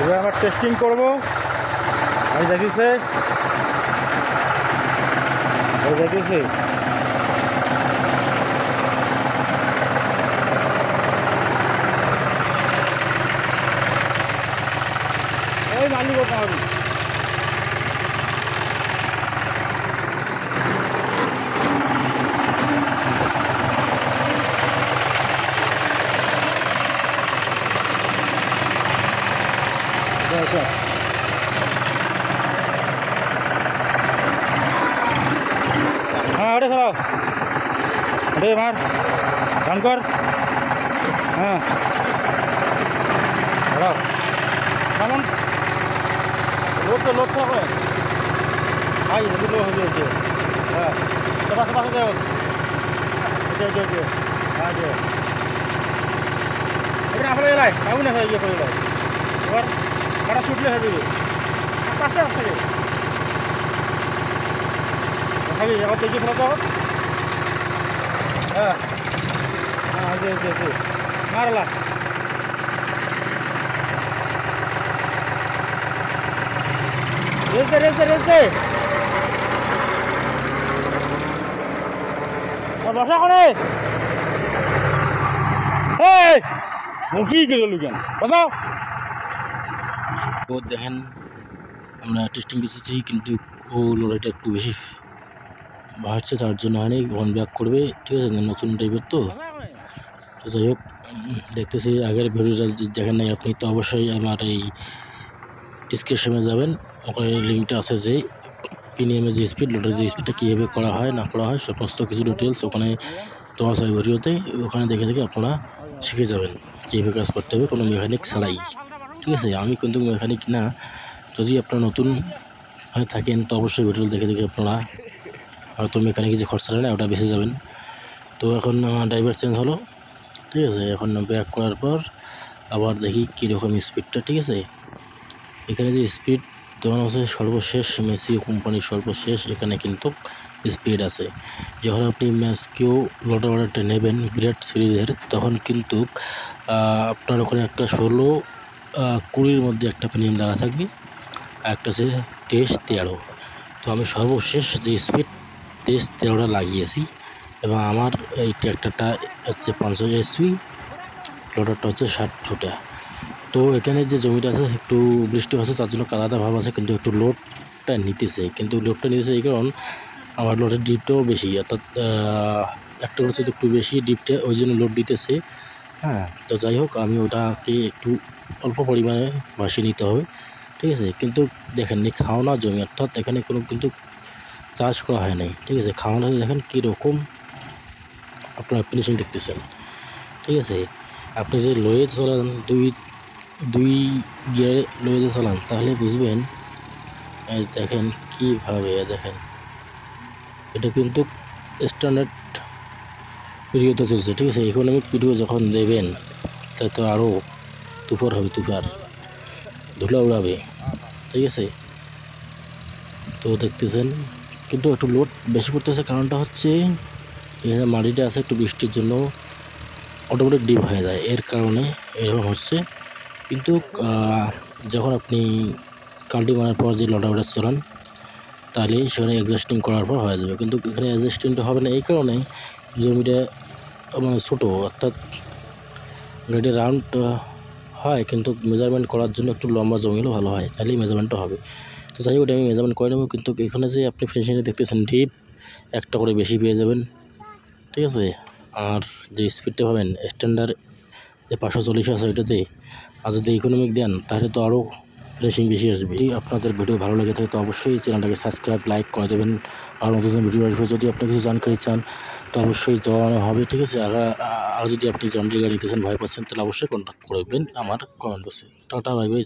এবার আমরা টেস্টিং করবো। আমি দেখিছে ওই মালিক পাবি हाँ अरे खराब अरे मार बंद कर हाँ खराब কেমন লোড হবে ভাই হেভি লো হয়ে গেছে হ্যাঁ তো পাশে যাও হ্যাঁ যে এটা না ফেলে লাই আগুন না ইয়ে করে লাই এবার কাটা ছুটলে হয়ে যাবে পাশে আসছে রে খাবি এবার দেখি ফেলা যাও হ্যাঁ হ্যাঁ যে মারলা রেস বসা করে কি গেল কেন বসাও। ও দেখেন আমরা টেস্টিং বেশিছি কিন্তু ও লড়াইটা একটু বেশি বাড়ছে, তার জন্য হয়নি ওয়ান ব্যাক করবে, ঠিক আছে, নতুন টাইপের তো যাই হোক দেখতেছি। আগের ভিডিওটা দেখেন নাই আপনি তো অবশ্যই আমার এই ডিসক্রিপশনে যাবেন, ওখানে লিঙ্কটা আছে যে প্রিমিয়ামের যে স্পিড লোডের যে স্পিডটা কীভাবে করা হয় না করা হয় সমস্ত কিছু ডিটেলস ওখানে দেওয়া হয় ভিডিওতে, ওখানে দেখে আপনারা শিখে যাবেন কীভাবে কাজ করতে হবে কোনো মেকানিক ছাড়াই, ঠিক আছে। আমি কিন্তু মেকানিক না, যদি আপনারা নতুন হয়ে থাকেন তো অবশ্যই ভিডিও দেখে আপনারা হয়তো মেকানিক যে খরচাটা নেয় ওটা বেঁচে যাবেন। তো এখন ড্রাইভার চেঞ্জ হলো, ঠিক আছে, এখন ব্যাক করার পর আবার দেখি কীরকম স্পিডটা, ঠিক আছে। এখানে যে স্পিড দেওয়া আছে সর্বশেষ মেসিও কোম্পানির সর্বশেষ, এখানে কিন্তু স্পিড আছে। যখন আপনি ম্যাসকিও লোডারটা নেবেন গ্রেড সিরিজের তখন কিন্তু আপনার ওখানে একটা 16-20 মধ্যে একটা প্রিমিয়াম দেওয়া থাকবে, আর একটা হচ্ছে 23-13। তো আমি সর্বশেষ যে স্পিড 23-13টা লাগিয়েছি এবং আমার এই ট্র্যাক্টরটা হচ্ছে 50 HP, লোডারটা হচ্ছে 60 ফুটা। তো এখানে যে জমিটা আছে একটু বৃষ্টি হচ্ছে তার জন্য কাদাটা ভাব আছে, কিন্তু একটু লোডটা নিতেছে এই কারণ আমার লোডের ডিপটাও বেশি, অর্থাৎ একটা হচ্ছে একটু বেশি ডিপটা, ওই জন্য লোড দিতেছে। হ্যাঁ, তো যাই হোক আমি ওটাকে একটু অল্প পরিমাণে ভাসিয়ে নিতে হবে, ঠিক আছে। কিন্তু দেখেন খাওয়ানো জমি, অর্থাৎ এখানে কোনো কিন্তু চাষ করা হয় নাই, ঠিক আছে। খাওয়ানো দেখেন কীরকম আপনারা ফিনিশিং দেখতেছেন, ঠিক আছে। আপনি যে লয়ে চলান দুই গিয়ারে লয়ে চালান তাহলে বুঝবেন। দেখেন কীভাবে, দেখেন এটা কিন্তু স্ট্যান্ডার্ড ভিডিওতে চলছে, ঠিক আছে। ইকোনমিক ভিডিও যখন দেবেন তাই তো আরও তুফার হবে, ধুলা উড়াবে, ঠিক আছে। তো দেখতেছেন কিন্তু একটু লোড বেশি পড়তেছে, কারণটা হচ্ছে এখানে মাটিটা আছে একটু বৃষ্টির জন্য অটোমেটিক ডিপ হয়ে যায়, এর কারণে এরকম হচ্ছে। কিন্তু যখন আপনি কাল্টি মারার পর যে লোডারটা চালান তাহলে সেখানে অ্যাডজাস্টিং করার পর হয়ে যাবে, কিন্তু এখানে অ্যাডজাস্টিংটা হবে না এই কারণে জমিটা মানে ছোটো, অর্থাৎ গাড়ির রাউন্ড হয় কিন্তু মেজারমেন্ট করার জন্য একটু লম্বা জমি হলে ভালো হয়, তাহলেই মেজারমেন্টটা হবে। তো যাই হোক আমি মেজারমেন্ট করে নেবো, কিন্তু এখানে যে আপনি ফিনিশিংয়ে দেখতেছেন ডিপ একটা করে বেশি পেয়ে যাবেন, ঠিক আছে। আর যে স্পিডটা পাবেন স্ট্যান্ডার্ড যে 540 আছে ওইটাতে, আর যদি ইকোনমিক দেন তাহলে তো আরও ফিনিশিং বেশি আসবে। যদি আপনাদের ভিডিও ভালো লাগে থাকে তো অবশ্যই চ্যানেলটাকে সাবস্ক্রাইব লাইক করে দেবেন, আর নতুন ভিডিও আসবে। যদি আপনি কিছু জানকারি চান তো অবশ্যই জানানো হবে, ঠিক আছে। আর যদি আপনি জন্ডি গাড়ি নিতেছেন ভয় পাচ্ছেন তাহলে অবশ্যই কন্ট্যাক্ট করবেন আমার কমেন্ট বক্সে। Tata bye bye.